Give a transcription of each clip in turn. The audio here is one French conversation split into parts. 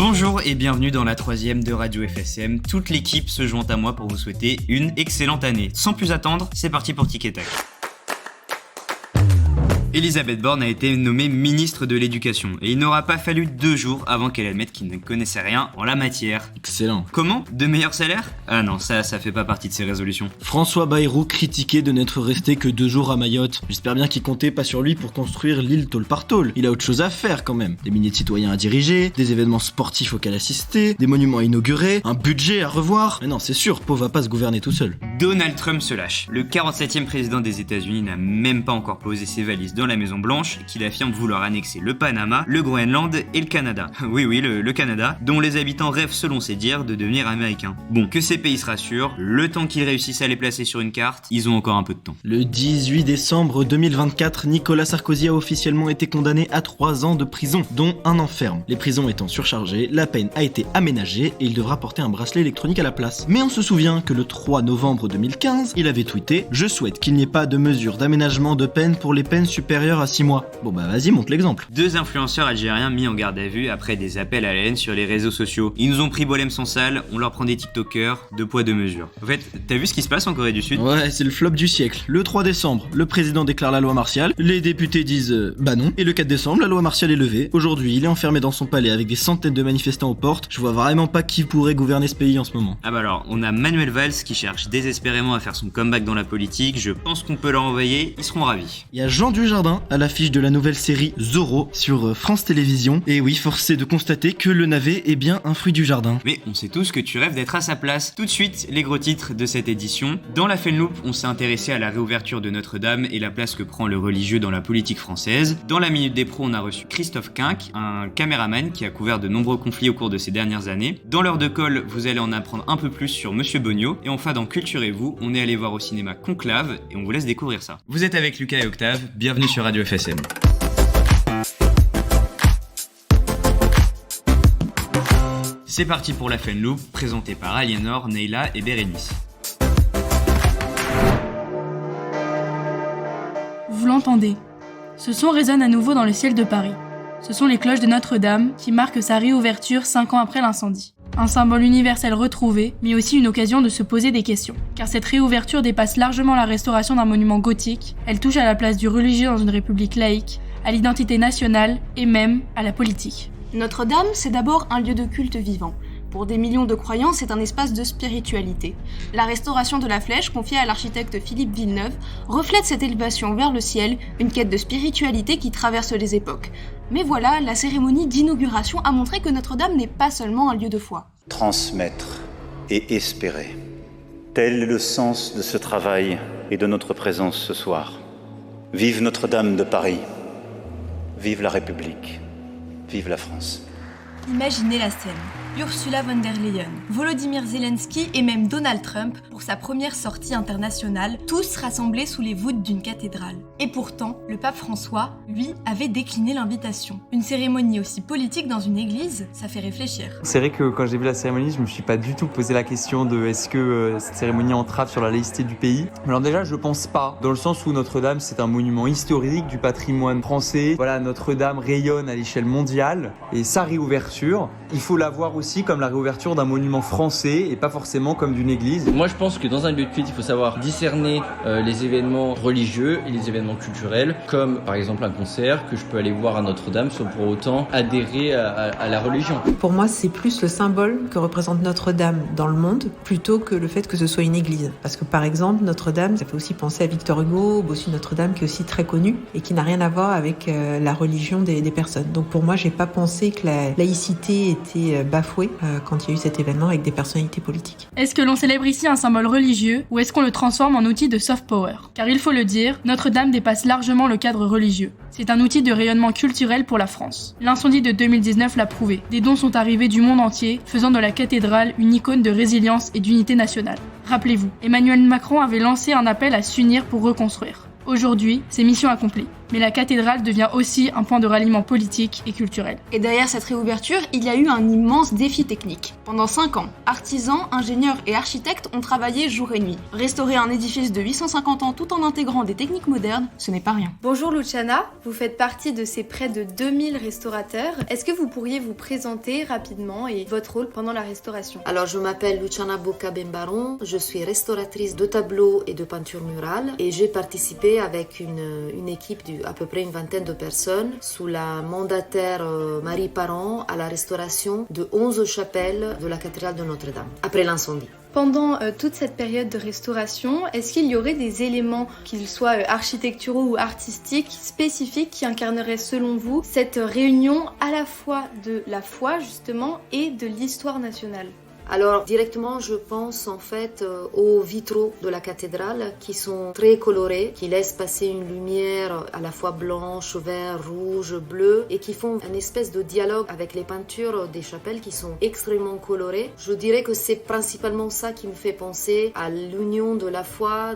Bonjour et bienvenue dans la 3e de Radio FSM. Toute l'équipe se joint à moi pour vous souhaiter une excellente année. Sans plus attendre, c'est parti pour Tic et Tac. Elisabeth Borne a été nommée ministre de l'Éducation et il n'aura pas fallu 2 jours avant qu'elle admette qu'il ne connaissait rien en la matière. Excellent. Comment ? De meilleurs salaires ? Ah non, ça fait pas partie de ses résolutions. François Bayrou critiqué de n'être resté que 2 jours à Mayotte. J'espère bien qu'il comptait pas sur lui pour construire l'île tôle par tôle. Il a autre chose à faire quand même. Des milliers de citoyens à diriger, des événements sportifs auxquels assister, des monuments à inaugurer, un budget à revoir. Mais non, c'est sûr, Pau va pas se gouverner tout seul. Donald Trump se lâche. Le 47e président des États-Unis n'a même pas encore posé ses valises dans la Maison Blanche, qu'il affirme vouloir annexer le Panama, le Groenland et le Canada. Oui, le Canada, dont les habitants rêvent selon ses dires de devenir américains. Bon, que ces pays se rassurent, le temps qu'ils réussissent à les placer sur une carte, ils ont encore un peu de temps. Le 18 décembre 2024, Nicolas Sarkozy a officiellement été condamné à 3 ans de prison, dont 1 an ferme. Les prisons étant surchargées, la peine a été aménagée et il devra porter un bracelet électronique à la place. Mais on se souvient que le 3 novembre 2015, il avait tweeté « Je souhaite qu'il n'y ait pas de mesure d'aménagement de peine pour les peines supérieures à 6 mois ». Bon bah vas-y, montre l'exemple. 2 influenceurs algériens mis en garde à vue après des appels à la haine sur les réseaux sociaux. Ils nous ont pris Bolem sans sale, on leur prend des tiktokers, 2 poids 2 mesures. En fait, t'as vu ce qui se passe en Corée du Sud ? Ouais, c'est le flop du siècle. Le 3 décembre, le président déclare la loi martiale, les députés disent bah non, et le 4 décembre, la loi martiale est levée. Aujourd'hui, il est enfermé dans son palais avec des centaines de manifestants aux portes. Je vois vraiment pas qui pourrait gouverner ce pays en ce moment. Ah bah alors, on a Manuel Valls qui cherche désespérément à faire son comeback dans la politique, je pense qu'on peut leur envoyer, ils seront ravis. Il y a Jean Dujardin à l'affiche de la nouvelle série Zorro sur France Télévisions. Et oui, force est de constater que le navet est bien un fruit du jardin. Mais on sait tous que tu rêves d'être à sa place. Tout de suite, les gros titres de cette édition. Dans la Fenloop, on s'est intéressé à la réouverture de Notre-Dame et la place que prend le religieux dans la politique française. Dans la Minute des Pros, on a reçu Christophe Quinck, un caméraman qui a couvert de nombreux conflits au cours de ces dernières années. Dans l'heure de colle, vous allez en apprendre un peu plus sur Monsieur Bogno. Et enfin, dans Culturez-vous, on est allé voir au cinéma Conclave et on vous laisse découvrir ça. Vous êtes avec Lucas et Octave, bienvenue sur Radio FSM. C'est parti pour la Fenloop, présentée par Aliénor, Neila et Bérénice. Vous l'entendez. Ce son résonne à nouveau dans le ciel de Paris. Ce sont les cloches de Notre-Dame qui marquent sa réouverture 5 ans après l'incendie. Un symbole universel retrouvé, mais aussi une occasion de se poser des questions. Car cette réouverture dépasse largement la restauration d'un monument gothique, elle touche à la place du religieux dans une république laïque, à l'identité nationale et même à la politique. Notre-Dame, c'est d'abord un lieu de culte vivant. Pour des millions de croyants, c'est un espace de spiritualité. La restauration de la flèche, confiée à l'architecte Philippe Villeneuve, reflète cette élévation vers le ciel, une quête de spiritualité qui traverse les époques. Mais voilà, la cérémonie d'inauguration a montré que Notre-Dame n'est pas seulement un lieu de foi. Transmettre et espérer. Tel est le sens de ce travail et de notre présence ce soir. Vive Notre-Dame de Paris. Vive la République. Vive la France. Imaginez la scène. Ursula von der Leyen, Volodymyr Zelensky et même Donald Trump pour sa première sortie internationale, tous rassemblés sous les voûtes d'une cathédrale. Et pourtant, le pape François, lui, avait décliné l'invitation. Une cérémonie aussi politique dans une église, ça fait réfléchir. C'est vrai que quand j'ai vu la cérémonie, je me suis pas du tout posé la question de est-ce que cette cérémonie entrave sur la laïcité du pays. Alors déjà, je pense pas, dans le sens où Notre-Dame, c'est un monument historique du patrimoine français. Voilà, Notre-Dame rayonne à l'échelle mondiale et sa réouverture, il faut la voir aussi comme la réouverture d'un monument français et pas forcément comme d'une église. Moi je pense que dans un lieu de culte, il faut savoir discerner les événements religieux et les événements culturels, comme par exemple un concert que je peux aller voir à Notre-Dame sans pour autant adhérer à la religion. Pour moi, c'est plus le symbole que représente Notre-Dame dans le monde plutôt que le fait que ce soit une église. Parce que par exemple, Notre-Dame, ça fait aussi penser à Victor Hugo, Bossu Notre-Dame qui est aussi très connu et qui n'a rien à voir avec la religion des personnes. Donc pour moi, j'ai pas pensé que la laïcité était bafouée quand il y a eu cet événement avec des personnalités politiques. Est-ce que l'on célèbre ici un symbole religieux ou est-ce qu'on le transforme en outil de soft power ? Car il faut le dire, Notre-Dame dépasse largement le cadre religieux. C'est un outil de rayonnement culturel pour la France. L'incendie de 2019 l'a prouvé. Des dons sont arrivés du monde entier, faisant de la cathédrale une icône de résilience et d'unité nationale. Rappelez-vous, Emmanuel Macron avait lancé un appel à s'unir pour reconstruire. Aujourd'hui, c'est mission accomplie. Mais la cathédrale devient aussi un point de ralliement politique et culturel. Et derrière cette réouverture, il y a eu un immense défi technique. Pendant 5 ans, artisans, ingénieurs et architectes ont travaillé jour et nuit. Restaurer un édifice de 850 ans tout en intégrant des techniques modernes, ce n'est pas rien. Bonjour Luciana, vous faites partie de ces près de 2000 restaurateurs. Est-ce que vous pourriez vous présenter rapidement et votre rôle pendant la restauration? Alors je m'appelle Luciana Bocca-Bembaron, je suis restauratrice de tableaux et de peintures murales et j'ai participé avec une équipe à peu près une vingtaine de personnes sous la mandataire Marie Parent à la restauration de 11 chapelles de la cathédrale de Notre-Dame après l'incendie. Pendant toute cette période de restauration, est-ce qu'il y aurait des éléments, qu'ils soient architecturaux ou artistiques, spécifiques qui incarneraient selon vous cette réunion à la fois de la foi justement et de l'histoire nationale ? Alors directement je pense en fait aux vitraux de la cathédrale qui sont très colorés, qui laissent passer une lumière à la fois blanche, vert, rouge, bleu et qui font une espèce de dialogue avec les peintures des chapelles qui sont extrêmement colorées. Je dirais que c'est principalement ça qui me fait penser à l'union de la foi,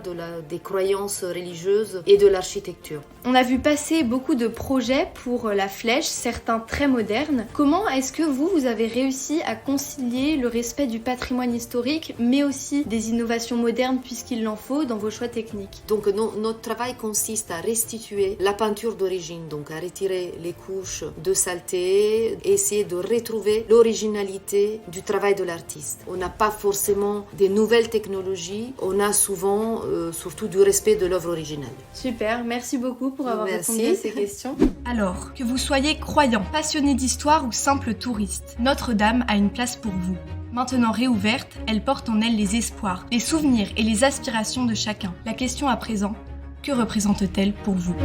des croyances religieuses et de l'architecture. On a vu passer beaucoup de projets pour la flèche, certains très modernes. Comment est-ce que vous avez réussi à concilier le respect du patrimoine historique, mais aussi des innovations modernes puisqu'il en faut dans vos choix techniques? Donc notre travail consiste à restituer la peinture d'origine, donc à retirer les couches de saleté, essayer de retrouver l'originalité du travail de l'artiste. On n'a pas forcément des nouvelles technologies, on a souvent surtout du respect de l'œuvre originale. Super, merci beaucoup pour avoir répondu à ces questions. Alors, que vous soyez croyant, passionné d'histoire ou simple touriste, Notre-Dame a une place pour vous. Maintenant réouverte, elle porte en elle les espoirs, les souvenirs et les aspirations de chacun. La question à présent, que représente-t-elle pour vous ?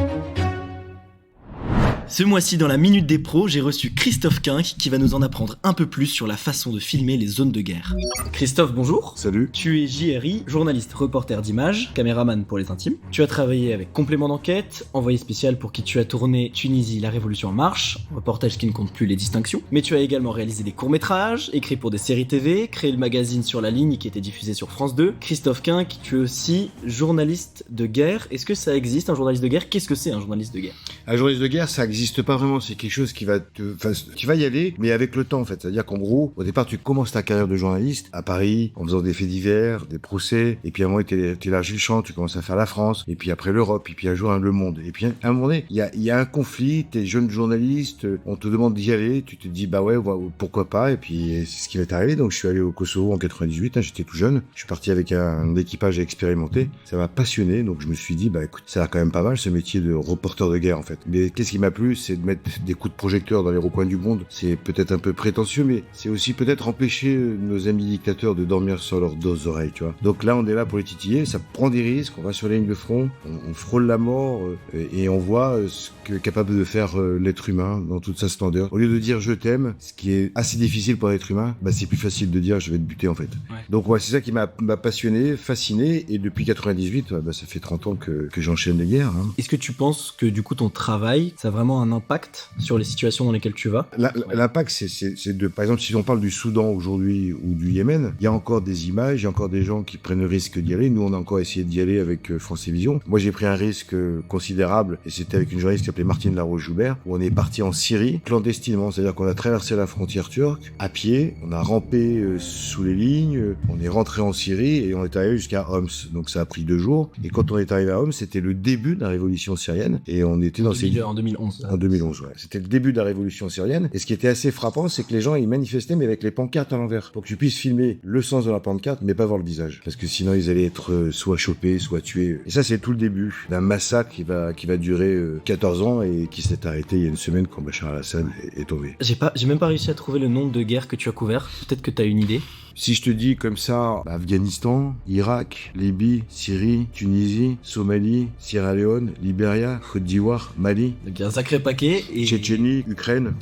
Ce mois-ci, dans la Minute des Pros, j'ai reçu Christophe Quinck qui va nous en apprendre un peu plus sur la façon de filmer les zones de guerre. Christophe, bonjour. Salut. Tu es JRI, journaliste reporter d'images, caméraman pour les intimes. Tu as travaillé avec Complément d'enquête, envoyé spécial pour qui tu as tourné Tunisie, la Révolution en marche, reportage qui ne compte plus les distinctions. Mais tu as également réalisé des courts-métrages, écrit pour des séries TV, créé le magazine Sur la ligne qui était diffusé sur France 2. Christophe Quinck, tu es aussi journaliste de guerre. Est-ce que ça existe, un journaliste de guerre ? Qu'est-ce que c'est un journaliste de guerre ? Un journaliste de guerre, ça existe pas vraiment, c'est quelque chose qui va tu vas y aller, mais avec le temps en fait. C'est-à-dire qu'en gros, au départ, tu commences ta carrière de journaliste à Paris, en faisant des faits divers, des procès, et puis à un moment, tu élargis le champ, tu commences à faire la France, et puis après l'Europe, et puis un jour le monde. Et puis à un moment donné, il y a un conflit, t'es jeune journaliste, on te demande d'y aller, tu te dis bah ouais, pourquoi pas, et puis c'est ce qui m'est arrivé. Donc je suis allé au Kosovo en 98, j'étais tout jeune, je suis parti avec un équipage expérimenté, ça m'a passionné, donc je me suis dit bah écoute, ça a l'air quand même pas mal ce métier de reporter de guerre en fait. Mais qu'est-ce qui m'a plu, c'est de mettre des coups de projecteur dans les recoins du monde. C'est peut-être un peu prétentieux, mais c'est aussi peut-être empêcher nos amis dictateurs de dormir sur leurs deux oreilles, tu vois. Donc là, on est là pour les titiller, ça prend des risques, on va sur la ligne de front, on frôle la mort et on voit ce qu'est capable de faire l'être humain dans toute sa splendeur. Au lieu de dire je t'aime, ce qui est assez difficile pour l'être humain, bah c'est plus facile de dire je vais te buter en fait. Ouais. Donc ouais, c'est ça qui m'a passionné, fasciné, et depuis 98, bah ça fait 30 ans que j'enchaîne les guerres. Hein. Est-ce que tu penses que du coup ton travail, ça a vraiment un impact sur les situations dans lesquelles tu vas? L'impact, c'est de, par exemple, si on parle du Soudan aujourd'hui ou du Yémen, il y a encore des images, il y a encore des gens qui prennent le risque d'y aller. Nous, on a encore essayé d'y aller avec France Télévisions. Moi, j'ai pris un risque considérable, et c'était avec une journaliste qui s'appelait Martine Laroche-Joubert, où on est parti en Syrie, clandestinement. C'est-à-dire qu'on a traversé la frontière turque à pied, on a rampé sous les lignes, on est rentré en Syrie et on est arrivé jusqu'à Homs. Donc ça a pris 2 jours. Et quand on est arrivé à Homs, c'était le début de la révolution syrienne, et on était dans en 2011. En 2011, ouais. C'était le début de la révolution syrienne. Et ce qui était assez frappant, c'est que les gens, ils manifestaient, mais avec les pancartes à l'envers. Pour que tu puisses filmer le sens de la pancarte, mais pas voir le visage. Parce que sinon, ils allaient être soit chopés, soit tués. Et ça, c'est tout le début d'un massacre qui va durer 14 ans et qui s'est arrêté il y a une semaine quand Bachar al-Assad est tombé. J'ai même pas réussi à trouver le nombre de guerres que tu as couvert. Peut-être que t'as une idée. Si je te dis comme ça, Afghanistan, Irak, Libye, Syrie, Tunisie, Somalie, Sierra Leone, Libéria, Côte d'Ivoire, Mali. Donc il y a un sacré paquet. Et... Tchétchénie, Ukraine.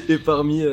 Et parmi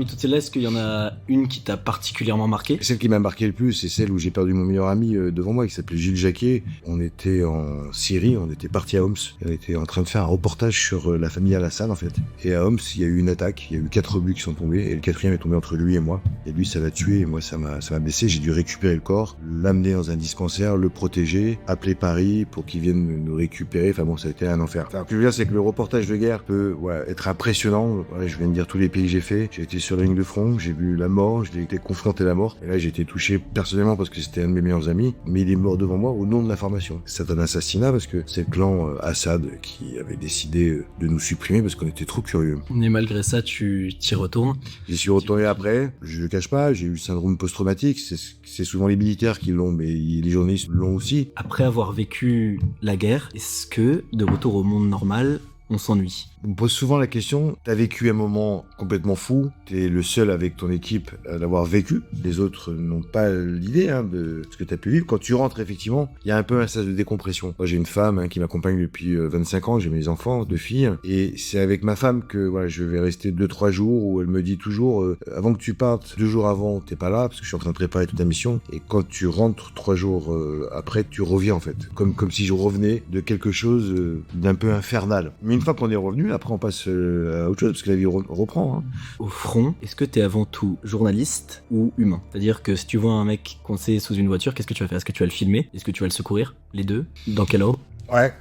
toutes celles-là, est-ce qu'il y en a une qui t'a particulièrement marqué? Celle qui m'a marqué le plus, c'est celle où j'ai perdu mon meilleur ami devant moi, qui s'appelait Gilles Jacquet. On était en Syrie, on était parti à Homs. On était en train de faire un reportage sur la famille Al-Assad en fait. Et à Homs, il y a eu une attaque, il y a eu 4 obus qui sont tombés, et le 4e est tombé entre lui et moi. Et lui, ça l'a tué, et moi, ça ça m'a blessé. J'ai dû récupérer le corps, l'amener dans un dispensaire, le protéger, appeler Paris pour qu'ils viennent nous récupérer. Enfin bon, ça a été un enfer. Enfin, ce que je veux dire, c'est que le reportage de guerre peut être impressionnant. Voilà, je viens de dire tous les pays que j'ai fait. J'ai été sur la ligne de front, j'ai vu la mort, j'ai été confronté à la mort. Et là, j'ai été touché personnellement parce que c'était un de mes meilleurs amis. Mais il est mort devant moi au nom de l'information. C'est un assassinat parce que c'est le clan Assad qui avait décidé de nous supprimer parce qu'on était trop curieux. Mais malgré ça, tu t'y retournes. J'y suis retourné après, je le cache pas, j'ai eu le syndrome post-traumatique, c'est souvent les militaires qui l'ont, mais les journalistes l'ont aussi. Après avoir vécu la guerre, est-ce que, de retour au monde normal, on s'ennuie? On me pose souvent la question, t'as vécu un moment complètement fou, t'es le seul avec ton équipe à l'avoir vécu, les autres n'ont pas l'idée de ce que t'as pu vivre. Quand tu rentres, effectivement, il y a un peu un sas de décompression. Moi, j'ai une femme qui m'accompagne depuis 25 ans, j'ai mes enfants, 2 filles, et c'est avec ma femme que voilà, je vais rester 2-3 jours où elle me dit toujours, avant que tu partes, 2 jours avant, t'es pas là, parce que je suis en train de préparer toute ta mission, et quand tu rentres 3 jours après, tu reviens en fait, comme si je revenais de quelque chose d'un peu infernal. Mais une fois qu'on est revenu, après on passe à autre chose parce que la vie reprend. Au front, est-ce que t'es avant tout journaliste ou humain? C'est-à-dire que si tu vois un mec coincé sous une voiture, qu'est-ce que tu vas faire? Est-ce que tu vas le filmer? Est-ce que tu vas le secourir? Les deux? Dans quel ordre? Ouais,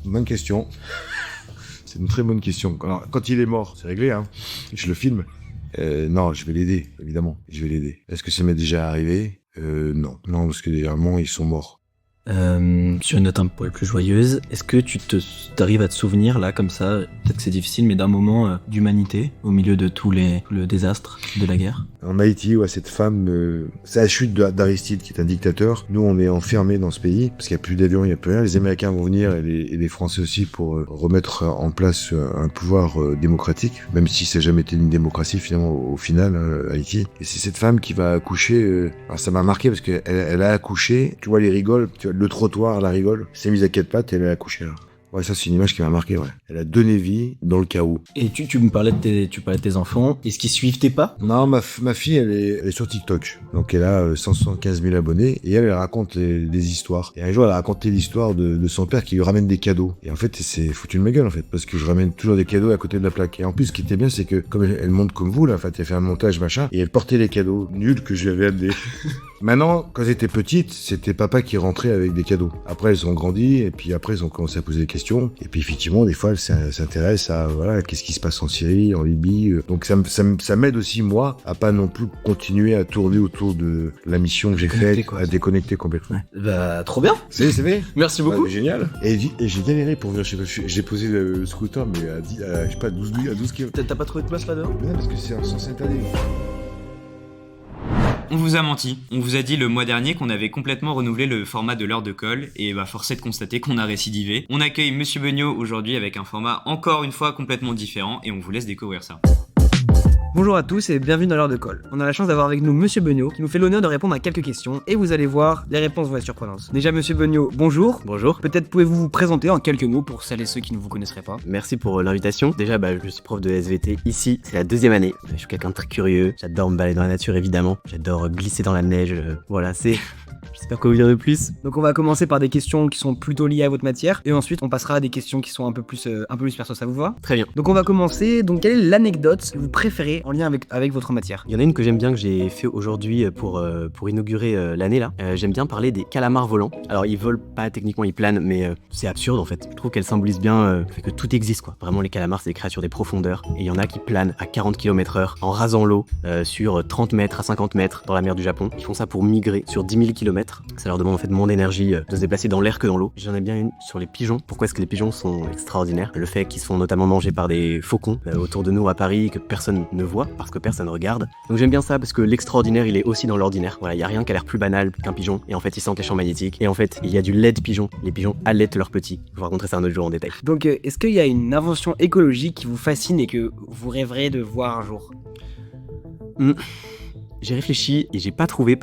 bonne question. C'est une très bonne question. Alors, quand il est mort, c'est réglé, je le filme. Non, je vais l'aider, évidemment. Je vais l'aider. Est-ce que ça m'est déjà arrivé? Non, parce que généralement ils sont morts. Sur une note un peu plus joyeuse, est-ce que t'arrives à te souvenir là comme ça, peut-être que c'est difficile, mais d'un moment d'humanité au milieu de le désastre de la guerre? En Haïti, cette femme, c'est la chute d'Aristide qui est un dictateur. Nous, on est enfermés dans ce pays parce qu'il n'y a plus d'avions, il n'y a plus rien. Les Américains vont venir et les Français aussi pour remettre en place un pouvoir démocratique, même si ça n'a jamais été une démocratie finalement au final, Haïti. Et c'est cette femme qui va accoucher. Alors ça m'a marqué parce qu'elle a accouché. Tu vois les rigoles, le trottoir, la rigole. Elle s'est mise à 4 pattes et elle a accouché là. Ouais, ça c'est une image qui m'a marqué, ouais. Elle a donné vie dans le chaos. Et tu me parlais de tes enfants. Est-ce qu'ils suivent tes pas? Non, ma fille, elle est sur TikTok. Donc elle a 175 000 abonnés et elle raconte des histoires. Et un jour, elle a raconté l'histoire de son père qui lui ramène des cadeaux. Et en fait, c'est foutu de ma gueule, en fait, parce que je ramène toujours des cadeaux à côté de la plaque. Et en plus, ce qui était bien, c'est que comme elle monte comme vous, là, en fait, elle fait un montage, machin, et elle portait les cadeaux nuls que je lui avais amenés. Maintenant, quand elles étaient petites, c'était papa qui rentrait avec des cadeaux. Après, elles ont grandi, et puis après, elles ont commencé à poser des questions. Et puis, effectivement, des fois, elles s'intéressent à, voilà, qu'est-ce qui se passe en Syrie, en Libye. Donc, ça m'aide aussi, moi, à pas non plus continuer à tourner autour de la mission que j'ai faite, à déconnecter complètement. Ouais. Bah, trop bien. C'est vrai. Merci beaucoup. Génial. Et j'ai galéré pour venir chez toi. J'ai posé le scooter, mais je sais pas, 12 km. T'as pas trouvé de place là-dedans? Non, parce que c'est en sens interdit. On vous a menti. On vous a dit le mois dernier qu'on avait complètement renouvelé le format de l'heure de colle et force est de constater qu'on a récidivé. On accueille Monsieur Beugnot aujourd'hui avec un format encore une fois complètement différent et on vous laisse découvrir ça. Bonjour à tous et bienvenue dans l'heure de colle. On a la chance d'avoir avec nous Monsieur Beugnot qui nous fait l'honneur de répondre à quelques questions et vous allez voir, les réponses vont être surprenantes. Déjà Monsieur Beugnot, bonjour. Bonjour. Peut-être pouvez-vous vous présenter en quelques mots pour celles et ceux qui ne vous connaisseraient pas. Merci pour l'invitation. Déjà je suis prof de SVT ici, c'est la 2e année. Je suis quelqu'un de très curieux, j'adore me balader dans la nature évidemment, j'adore glisser dans la neige, voilà c'est... Je sais pas quoi vous dire de plus. Donc on va commencer par des questions qui sont plutôt liées à votre matière et ensuite on passera à des questions qui sont un peu plus perso, ça vous va? Très bien. Donc on va commencer, donc quelle est l'anecdote que vous préférez en lien avec votre matière? Il y en a une que j'aime bien que j'ai fait aujourd'hui pour inaugurer l'année là. J'aime bien parler des calamars volants. Alors ils volent pas techniquement, ils planent mais c'est absurde en fait. Je trouve qu'elle symbolise bien le fait que tout existe quoi. Vraiment les calamars c'est des créatures des profondeurs et il y en a qui planent à 40 km/h en rasant l'eau sur 30 mètres à 50 mètres dans la mer du Japon. Ils font ça pour migrer sur 10 000 km. Ça leur demande en fait moins d'énergie de se déplacer dans l'air que dans l'eau. J'en ai bien une sur les pigeons. Pourquoi est-ce que les pigeons sont extraordinaires? Le fait qu'ils se font notamment manger par des faucons autour de nous à Paris que personne ne voit parce que personne regarde. Donc j'aime bien ça parce que l'extraordinaire il est aussi dans l'ordinaire. Voilà, il y a rien qui a l'air plus banal qu'un pigeon et en fait ils sentent les champs magnétiques et en fait il y a du lait de pigeon. Les pigeons allaitent leurs petits. Je vous raconterai ça un autre jour en détail. Donc est-ce qu'il y a une invention écologique qui vous fascine et que vous rêverez de voir un jour? J'ai réfléchi et j'ai pas trouvé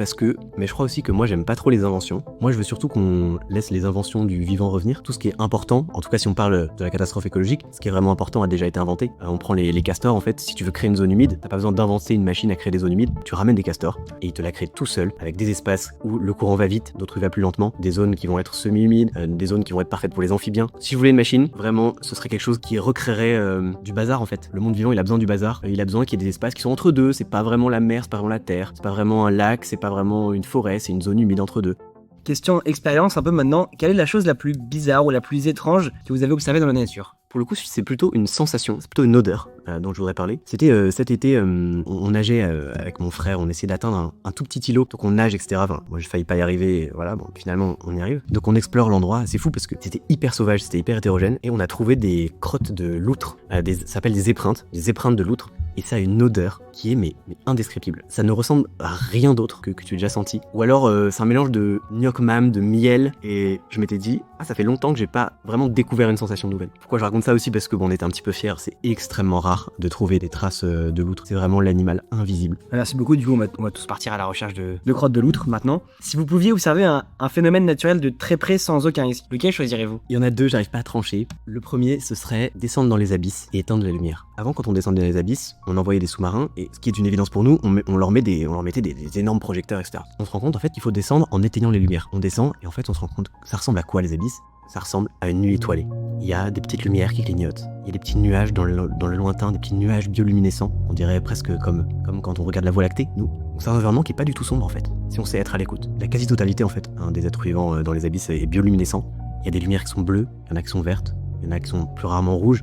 mais je crois aussi que moi j'aime pas trop les inventions. Moi je veux surtout qu'on laisse les inventions du vivant revenir. Tout ce qui est important, en tout cas si on parle de la catastrophe écologique, ce qui est vraiment important a déjà été inventé. On prend les castors en fait, si tu veux créer une zone humide, t'as pas besoin d'inventer une machine à créer des zones humides, tu ramènes des castors et ils te la créent tout seuls avec des espaces où le courant va vite, d'autres il va plus lentement, des zones qui vont être semi-humides, des zones qui vont être parfaites pour les amphibiens. Si je voulais une machine, vraiment ce serait quelque chose qui recréerait du bazar en fait. Le monde vivant il a besoin du bazar, il a besoin qu'il y ait des espaces qui sont entre deux, c'est pas vraiment la mer, c'est pas vraiment la terre, c'est pas vraiment un lac, c'est pas vraiment une forêt, c'est une zone humide entre deux. Question expérience un peu maintenant, quelle est la chose la plus bizarre ou la plus étrange que vous avez observée dans la nature? Pour le coup, c'est plutôt une sensation, c'est plutôt une odeur dont je voudrais parler. C'était cet été, on nageait avec mon frère, on essayait d'atteindre un tout petit îlot, donc on nage, etc. Enfin, moi j'ai failli pas y arriver, et voilà, bon, finalement on y arrive. Donc on explore l'endroit, c'est fou parce que c'était hyper sauvage, c'était hyper hétérogène, et on a trouvé des crottes de loutre, ça s'appelle des épreintes de loutre, et ça a une odeur qui est mais indescriptible. Ça ne ressemble à rien d'autre que tu as déjà senti. Ou alors c'est un mélange de gnoc mam, de miel, et je m'étais dit, ça fait longtemps que j'ai pas vraiment découvert une sensation nouvelle. Pourquoi je raconte ça aussi? Parce que bon, on était un petit peu fiers, c'est extrêmement rare de trouver des traces de loutre, c'est vraiment l'animal invisible. Merci beaucoup, du coup on va tous partir à la recherche de crottes de loutre maintenant. Si vous pouviez observer un phénomène naturel de très près sans aucun risque, lequel choisirez-vous? Il y en a deux, j'arrive pas à trancher. Le premier, ce serait descendre dans les abysses et éteindre la lumière. Avant, quand on descendait dans les abysses, on envoyait des sous-marins, et ce qui est une évidence pour nous, on leur mettait des énormes projecteurs, etc. On se rend compte en fait qu'il faut descendre en éteignant les lumières. On descend et en fait on se rend compte que ça ressemble à quoi les abysses? Ça ressemble à une nuit étoilée. Il y a des petites lumières qui clignotent, il y a des petits nuages dans le lointain, des petits nuages bioluminescents. On dirait presque comme quand on regarde la Voie lactée, nous. Donc c'est un environnement qui est pas du tout sombre en fait, si on sait être à l'écoute. La quasi-totalité en fait des êtres vivants dans les abysses est bioluminescent. Il y a des lumières qui sont bleues, il y en a qui sont vertes, il y en a qui sont plus rarement rouges,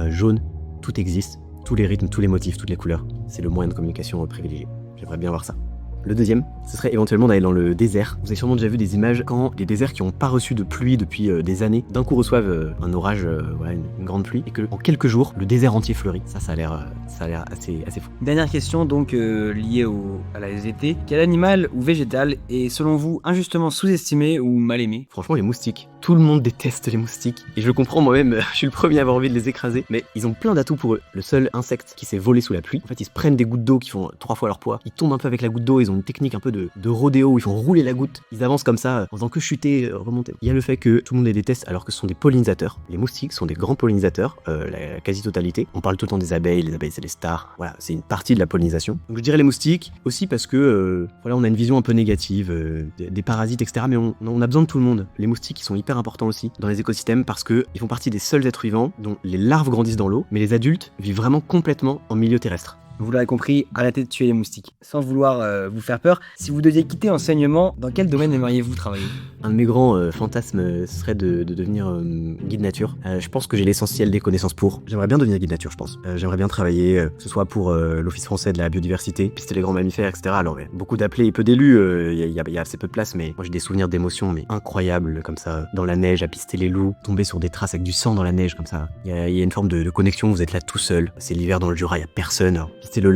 jaunes, tout existe. Tous les rythmes, tous les motifs, toutes les couleurs. C'est le moyen de communication privilégié. J'aimerais bien voir ça. Le deuxième, ce serait éventuellement d'aller dans le désert. Vous avez sûrement déjà vu des images quand les déserts qui n'ont pas reçu de pluie depuis des années, d'un coup reçoivent un orage, une grande pluie, et que en quelques jours, le désert entier fleurit. Ça a l'air assez fou. Dernière question donc liée à la SVT. Quel animal ou végétal est selon vous injustement sous-estimé ou mal aimé? Franchement, les moustiques. Tout le monde déteste les moustiques. Et je le comprends moi-même, je suis le premier à avoir envie de les écraser. Mais ils ont plein d'atouts pour eux. Le seul insecte qui s'est volé sous la pluie, en fait, ils se prennent des gouttes d'eau qui font 3 fois leur poids. Ils tombent un peu avec la goutte d'eau, ils ont une technique un peu de rodéo où ils font rouler la goutte. Ils avancent comme ça, en faisant que chuter, remonter. Il y a le fait que tout le monde les déteste alors que ce sont des pollinisateurs. Les moustiques sont des grands pollinisateurs, la quasi-totalité. On parle tout le temps des abeilles, les abeilles c'est les stars. Voilà, c'est une partie de la pollinisation. Donc je dirais les moustiques, aussi parce que voilà, on a une vision un peu négative des parasites, etc. Mais on a besoin de tout le monde. Les moustiques, ils sont hyper importants aussi dans les écosystèmes parce qu'ils font partie des seuls êtres vivants dont les larves grandissent dans l'eau, mais les adultes vivent vraiment complètement en milieu terrestre. Vous l'aurez compris, arrêtez de tuer les moustiques. Sans vouloir vous faire peur, si vous deviez quitter l'enseignement, dans quel domaine aimeriez-vous travailler? Un de mes grands fantasmes serait de devenir guide nature. Je pense que j'ai l'essentiel des connaissances pour. J'aimerais bien devenir guide nature, je pense. J'aimerais bien travailler, que ce soit pour l'Office français de la biodiversité, pister les grands mammifères, etc. Alors, beaucoup d'appelés et peu d'élus, il y a assez peu de place, mais moi j'ai des souvenirs d'émotions mais incroyables, comme ça, dans la neige, à pister les loups, tomber sur des traces avec du sang dans la neige, comme ça. Il y a une forme de connexion, vous êtes là tout seul. C'est l'hiver dans le Jura, il y a personne. Alors, pister le